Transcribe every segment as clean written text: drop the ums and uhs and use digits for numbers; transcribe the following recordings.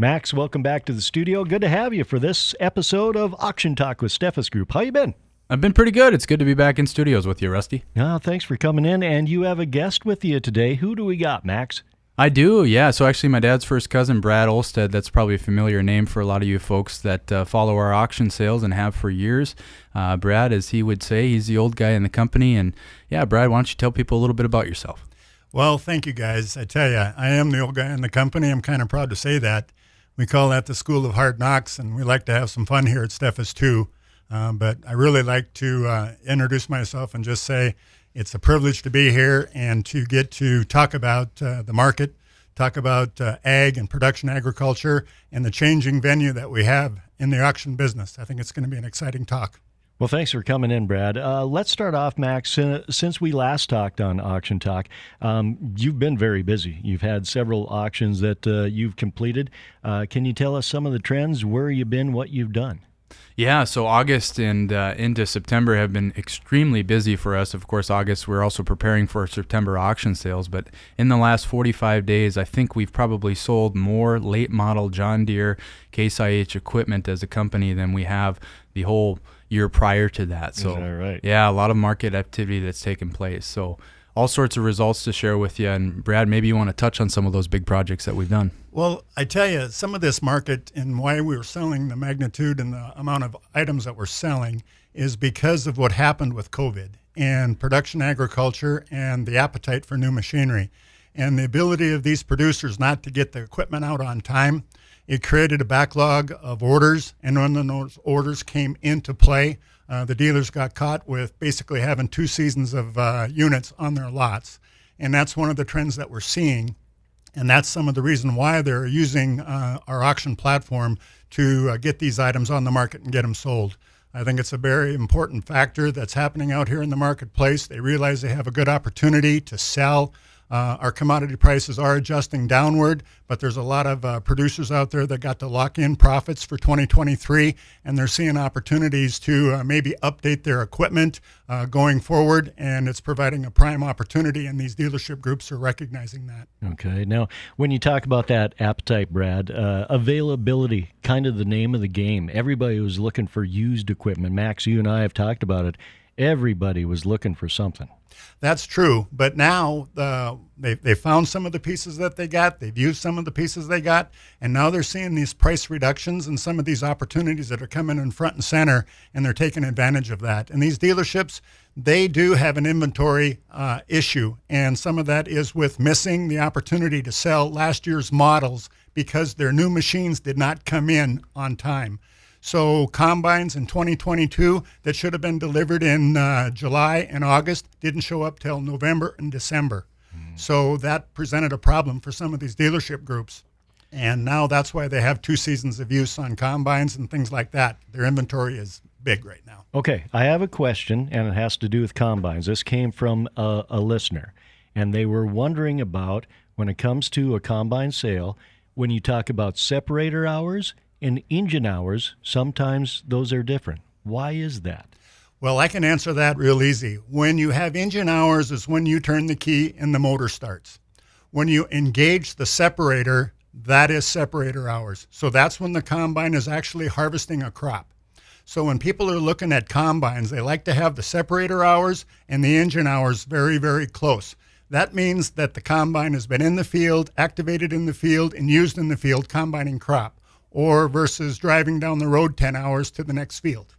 Max, welcome back to the studio. Good to have you for this episode of Auction Talk with Steffes Group. How you been? I've been pretty good. It's good to be back in studios with you, Rusty. Thanks for coming in, and you have a guest with you today. Who do we got, Max? I do, yeah. So actually my dad's first cousin, Brad Olstead, that's probably a familiar name for a lot of you folks that follow our auction sales and have for years. Brad, as he would say, he's the old guy in the company. And yeah, Brad, why don't you tell people a little bit about yourself? Well, thank you, guys. I tell you, I am the old guy in the company. I'm kind of proud to say that. We call that the School of Hard Knocks, and we like to have some fun here at Steffes too. But I really like to introduce myself and just say it's a privilege to be here and to get to talk about the market, talk about ag and production agriculture and the changing venue that we have in the auction business. I think it's going to be an exciting talk. Well, thanks for coming in, Brad. Let's start off, Max. Since we last talked on Auction Talk, you've been very busy. You've had several auctions that you've completed. Can you tell us some of the trends, where you've been, what you've done? Yeah, so August and into September have been extremely busy for us. Of course, August, we're also preparing for September auction sales. But in the last 45 days, I think we've probably sold more late model John Deere Case IH equipment as a company than we have the whole year prior to that. So, is that right? Yeah, a lot of market activity that's taken place. So all sorts of results to share with you. And Brad, maybe you want to touch on some of those big projects that we've done. Well, I tell you, some of this market and why we were selling the magnitude and the amount of items that we're selling is because of what happened with COVID and production agriculture and the appetite for new machinery and the ability of these producers not to get the equipment out on time. It created a backlog of orders, and when those orders came into play, the dealers got caught with basically having 2 seasons of units on their lots. And that's one of the trends that we're seeing. And that's some of the reason why they're using our auction platform to get these items on the market and get them sold. I think it's a very important factor that's happening out here in the marketplace. They realize they have a good opportunity to sell. Our commodity prices are adjusting downward, but there's a lot of producers out there that got to lock in profits for 2023, and they're seeing opportunities to maybe update their equipment going forward, and it's providing a prime opportunity, and these dealership groups are recognizing that. Okay. Now, when you talk about that appetite, Brad, availability, kind of the name of the game. Everybody was looking for used equipment. Max, you and I have talked about it. Everybody was looking for something. That's true, but now they found some of the pieces that they got. They've used some of the pieces they got, and now they're seeing these price reductions and some of these opportunities that are coming in front and center, and they're taking advantage of that. And these dealerships, they do have an inventory issue, and some of that is with missing the opportunity to sell last year's models because their new machines did not come in on time. So combines in 2022 that should have been delivered in July and August didn't show up till November and December. So that presented a problem for some of these dealership groups. And now that's why they have 2 seasons of use on combines and things like that. Their inventory is big right now. Okay, I have a question, and it has to do with combines. This came from a listener, and they were wondering about, when it comes to a combine sale, when you talk about separator hours and engine hours, sometimes those are different. Why is that? Well, I can answer that real easy. When you have engine hours is when you turn the key and the motor starts. When you engage the separator, that is separator hours. So that's when the combine is actually harvesting a crop. So when people are looking at combines, they like to have the separator hours and the engine hours very, very close. That means that the combine has been in the field, activated in the field, and used in the field combining crop. Or versus driving down the road 10 hours to the next field.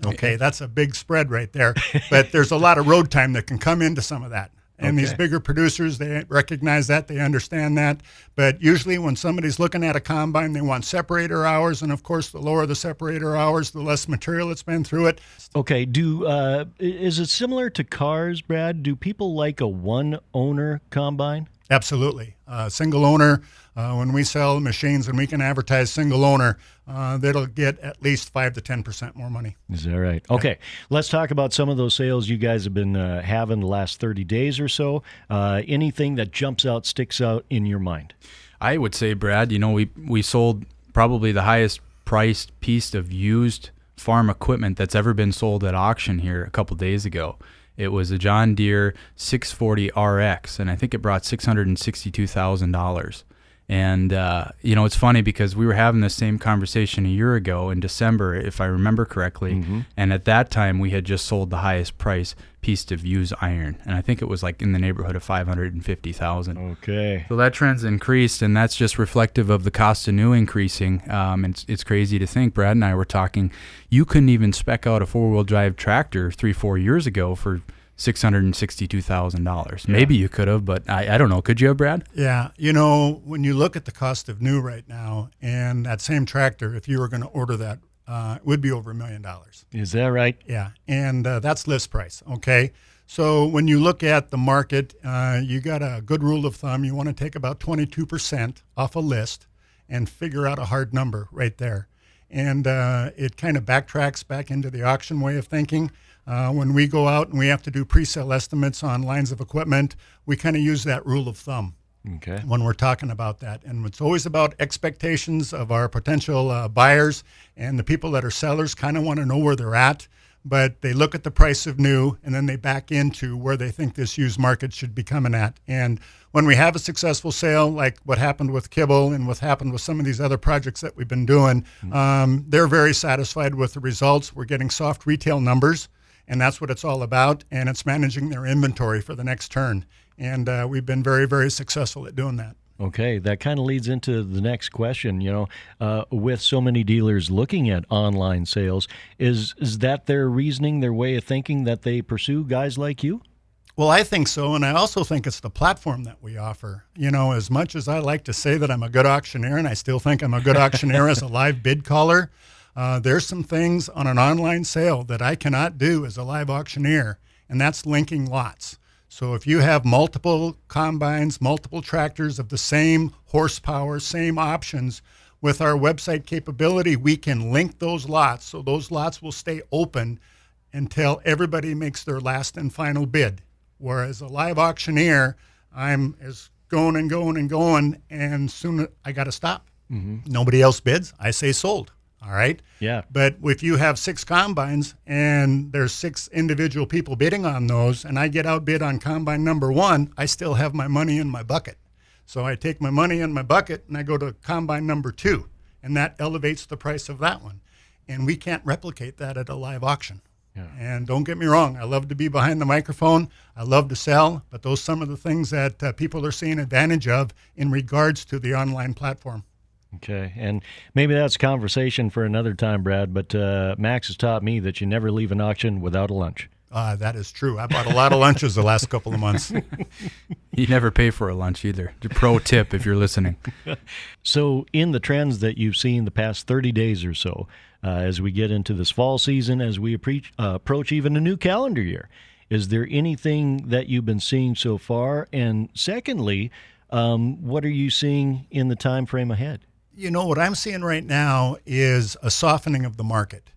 Okay, that's a big spread right there. But there's a lot of road time that can come into some of that. And these bigger producers, they recognize that, they understand that. But usually when somebody's looking at a combine, they want separator hours. And of course, the lower the separator hours, the less material it's been through it. Okay, is it similar to cars, Brad? Do people like a one-owner combine? Absolutely. Single owner, when we sell machines and we can advertise single owner, that'll get at least 5 to 10% more money. Is that right? Okay, let's talk about some of those sales you guys have been having the last 30 days or so. Anything that jumps out, sticks out in your mind? I would say, Brad, we sold probably the highest priced piece of used farm equipment that's ever been sold at auction here a couple days ago. It was a John Deere 640 RX, and I think it brought $662,000. And, it's funny because we were having the same conversation a year ago in December, if I remember correctly. Mm-hmm. And at that time, we had just sold the highest price piece of used iron. And I think it was like in the neighborhood of $550,000. Okay. So that trend's increased, and that's just reflective of the cost of new increasing. And it's crazy to think, Brad and I were talking, you couldn't even spec out a four-wheel drive tractor 3-4 years ago for $662,000. Yeah. Maybe you could have, but I don't know. Could you have, Brad? Yeah, when you look at the cost of new right now, and that same tractor, if you were going to order that, it would be over $1 million. Is that right? Yeah, and that's list price, okay? So when you look at the market, you got a good rule of thumb. You want to take about 22% off a list and figure out a hard number right there. And it kind of backtracks back into the auction way of thinking. When we go out and we have to do pre-sale estimates on lines of equipment, we kind of use that rule of thumb Okay. when we're talking about that. And it's always about expectations of our potential buyers, and the people that are sellers kind of want to know where they're at, but they look at the price of new and then they back into where they think this used market should be coming at. And when we have a successful sale, like what happened with Kibble and what happened with some of these other projects that we've been doing, they're very satisfied with the results. We're getting soft retail numbers, and that's what it's all about, and it's managing their inventory for the next turn. And we've been very, very successful at doing that. Okay, that kind of leads into the next question. With so many dealers looking at online sales, is that their reasoning, their way of thinking, that they pursue guys like you? Well, I think so, and I also think it's the platform that we offer. As much as I like to say that I'm a good auctioneer, and I still think I'm a good auctioneer as a live bid caller, there's some things on an online sale that I cannot do as a live auctioneer, and that's linking lots. So if you have multiple combines, multiple tractors of the same horsepower, same options, with our website capability, we can link those lots, so those lots will stay open until everybody makes their last and final bid. Whereas a live auctioneer, I'm going and going and going, and soon I got to stop. Mm-hmm. Nobody else bids, I say sold. All right. Yeah. But if you have 6 combines and there's 6 individual people bidding on those, and I get outbid on combine number 1, I still have my money in my bucket. So I take my money in my bucket and I go to combine number 2, and that elevates the price of that one. And we can't replicate that at a live auction. Yeah. And don't get me wrong, I love to be behind the microphone. I love to sell, but those are some of the things that people are seeing advantage of in regards to the online platform. Okay, and maybe that's a conversation for another time, Brad, but Max has taught me that you never leave an auction without a lunch. That is true. I bought a lot of lunches the last couple of months. You never pay for a lunch either. Pro tip if you're listening. So in the trends that you've seen the past 30 days or so, as we get into this fall season, as we approach even a new calendar year, is there anything that you've been seeing so far? And secondly, what are you seeing in the time frame ahead? What I'm seeing right now is a softening of the market.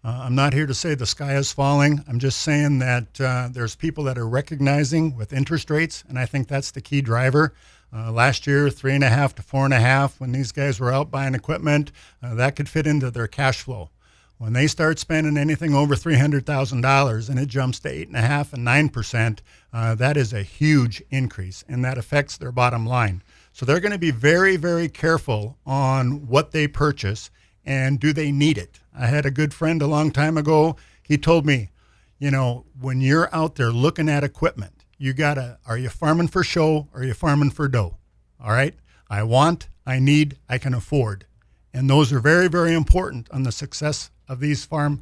I'm not here to say the sky is falling. I'm just saying that there's people that are recognizing with interest rates, and I think that's the key driver. Last year, 3.5 to 4.5, when these guys were out buying equipment, that could fit into their cash flow. When they start spending anything over $300,000 and it jumps to 8.5% and 9%, that is a huge increase, and that affects their bottom line. So they're going to be very, very careful on what they purchase and do they need it. I had a good friend a long time ago. He told me, when you're out there looking at equipment, are you farming for show or are you farming for dough? All right? I want, I need, I can afford. And those are very, very important on the success of these farms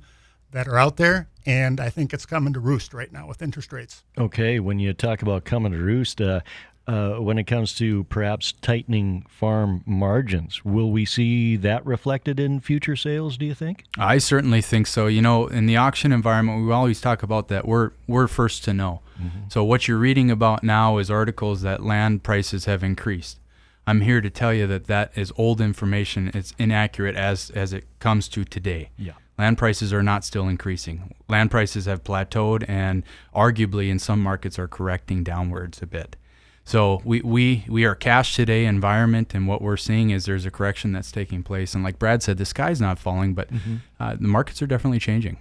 that are out there. And I think it's coming to roost right now with interest rates. Okay, when you talk about coming to roost, when it comes to perhaps tightening farm margins, will we see that reflected in future sales, do you think? I certainly think so. In the auction environment, we always talk about that we're first to know. Mm-hmm. So what you're reading about now is articles that land prices have increased. I'm here to tell you that is old information. It's inaccurate as it comes to today. Yeah. Land prices are not still increasing. Land prices have plateaued and arguably in some markets are correcting downwards a bit. So we are cash today environment, and what we're seeing is there's a correction that's taking place. And like Brad said, the sky's not falling, but the markets are definitely changing.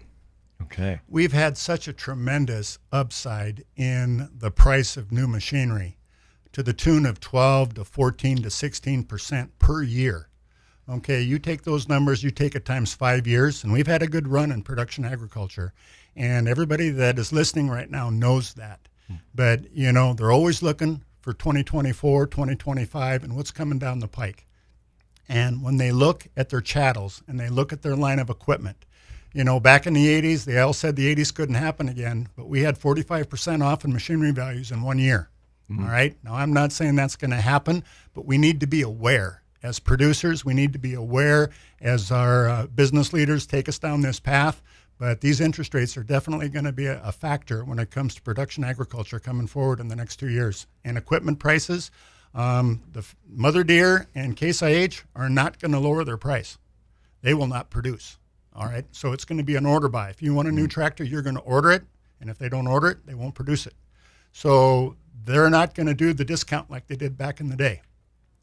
Okay. We've had such a tremendous upside in the price of new machinery to the tune of 12 to 14 to 16% per year. Okay, you take those numbers, you take it times 5 years, and we've had a good run in production agriculture. And everybody that is listening right now knows that. But, you know, they're always looking for 2024, 2025, and what's coming down the pike. And when they look at their chattels and they look at their line of equipment, you know, back in the 80s, they all said the 80s couldn't happen again, but we had 45% off in machinery values in 1 year. All right. Now, I'm not saying that's going to happen, but we need to be aware. As producers, we need to be aware as our business leaders take us down this path. But these interest rates are definitely going to be a factor when it comes to production agriculture coming forward in the next 2 years. And equipment prices, the Mother Deere and Case IH are not going to lower their price. They will not produce. All right. So it's going to be an order buy. If you want a new tractor, you're going to order it. And if they don't order it, they won't produce it. So they're not going to do the discount like they did back in the day.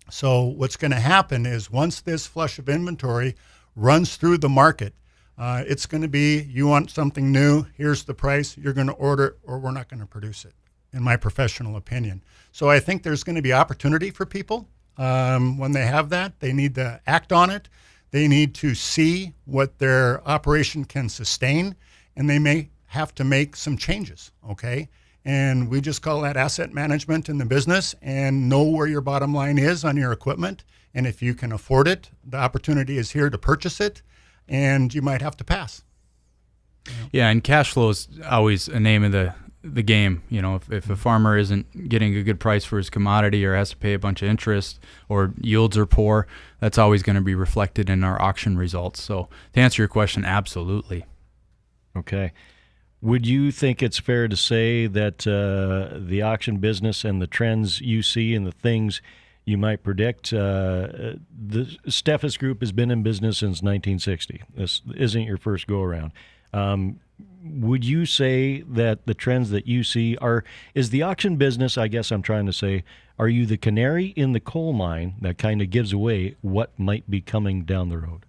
So what's going to happen is once this flush of inventory runs through the market, it's going to be, you want something new, here's the price, you're going to order it, or we're not going to produce it, in my professional opinion. So I think there's going to be opportunity for people. When they have that, they need to act on it. They need to see what their operation can sustain, and they may have to make some changes, okay? And we just call that asset management in the business, and know where your bottom line is on your equipment. And if you can afford it, the opportunity is here to purchase it, and you might have to pass. Yeah, and cash flow is always a name of the game. You know, if a farmer isn't getting a good price for his commodity or has to pay a bunch of interest or yields are poor, that's always going to be reflected in our auction results. So to answer your question, absolutely. Okay. Would you think it's fair to say that the auction business and the trends you see and the things you might predict, the Steffes Group has been in business since 1960. This isn't your first go-around. Would you say that the trends that you see is the auction business, I guess I'm trying to say, are you the canary in the coal mine that kind of gives away what might be coming down the road?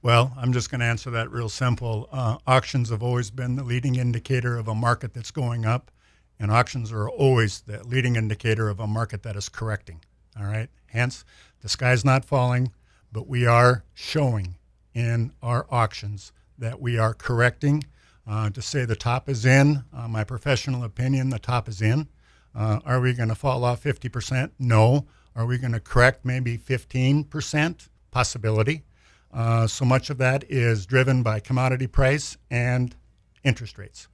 Well, I'm just going to answer that real simple. Auctions have always been the leading indicator of a market that's going up, and auctions are always the leading indicator of a market that is correcting. All right. Hence, the sky's not falling, but we are showing in our auctions that we are correcting. To say the top is in, my professional opinion, the top is in. Are we going to fall off 50%? No. Are we going to correct maybe 15%? Possibility. So much of that is driven by commodity price and interest rates.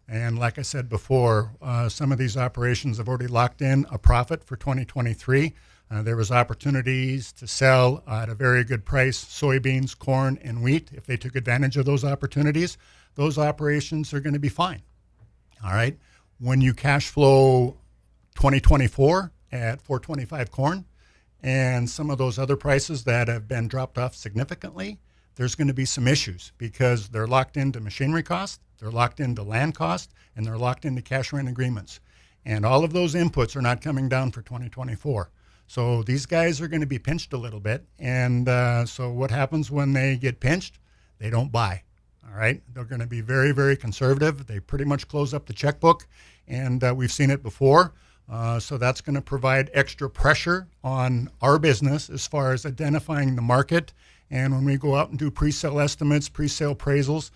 And like I said before, some of these operations have already locked in a profit for 2023. There was opportunities to sell at a very good price soybeans, corn, and wheat. If they took advantage of those opportunities, those operations are going to be fine. All right. When you cash flow 2024 at $4.25 corn, and some of those other prices that have been dropped off significantly, there's going to be some issues because they're locked into machinery cost, they're locked into land cost, and they're locked into cash rent agreements. And all of those inputs are not coming down for 2024. So these guys are going to be pinched a little bit. And so what happens when they get pinched? They don't buy. All right. They're going to be very, very conservative. They pretty much close up the checkbook. And we've seen it before. So that's going to provide extra pressure on our business as far as identifying the market. And when we go out and do pre-sale estimates, pre-sale appraisals,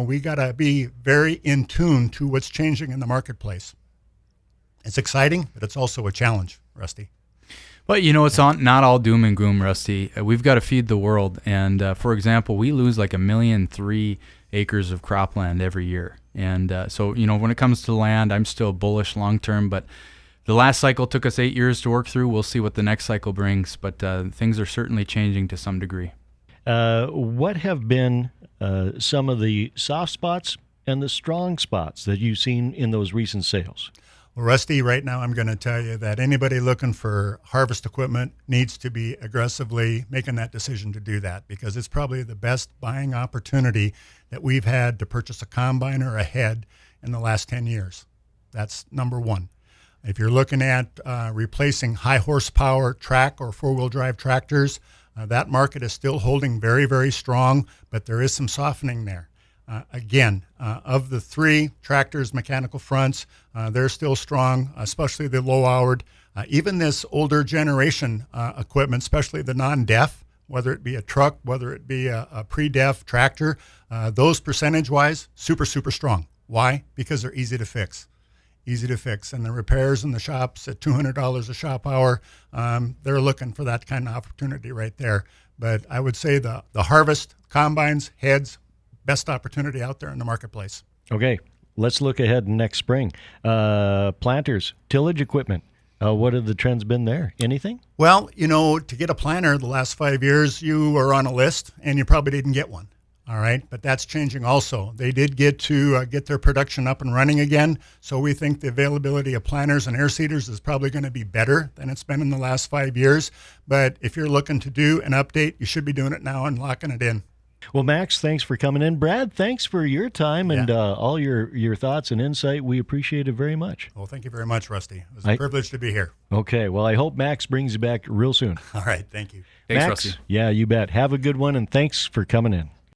we got to be very in tune to what's changing in the marketplace. It's exciting, but it's also a challenge, Rusty. But, you know, it's not all doom and gloom, Rusty. We've got to feed the world. And, for example, we lose like 1.3 million acres of cropland every year. And so, you know, when it comes to land, I'm still bullish long term. But the last cycle took us 8 years to work through. We'll see what the next cycle brings. But things are certainly changing to some degree. What have been some of the soft spots and the strong spots that you've seen in those recent sales? Well, Rusty, right now I'm going to tell you that anybody looking for harvest equipment needs to be aggressively making that decision to do that because it's probably the best buying opportunity that we've had to purchase a combine or a head in the last 10 years. That's number one. If you're looking at replacing high horsepower track or four-wheel drive tractors, that market is still holding very, very strong, but there is some softening there. Again, of the three tractors, mechanical fronts, they're still strong, especially the low-houred. Even this older generation equipment, especially the non-def, whether it be a truck, whether it be a pre-def tractor, those percentage-wise, super, super strong. Why? Because they're easy to fix. Easy to fix. And the repairs in the shops at $200 a shop hour, they're looking for that kind of opportunity right there. But I would say the harvest, combines, heads, best opportunity out there in the marketplace. Okay, let's look ahead next spring. Planters, tillage equipment. What have the trends been there? Anything? Well, to get a planter the last 5 years, you were on a list and you probably didn't get one. All right, but that's changing also. They did get to get their production up and running again, so we think the availability of planters and air seeders is probably going to be better than it's been in the last 5 years. But if you're looking to do an update, you should be doing it now and locking it in. Well, Max, thanks for coming in. Brad, thanks for your time and all your thoughts and insight. We appreciate it very much. Well, thank you very much, Rusty. It was a privilege to be here. Okay, well, I hope Max brings you back real soon. All right, thank you. Thanks, Max, Rusty. yeah, you bet. Have a good one, and thanks for coming in.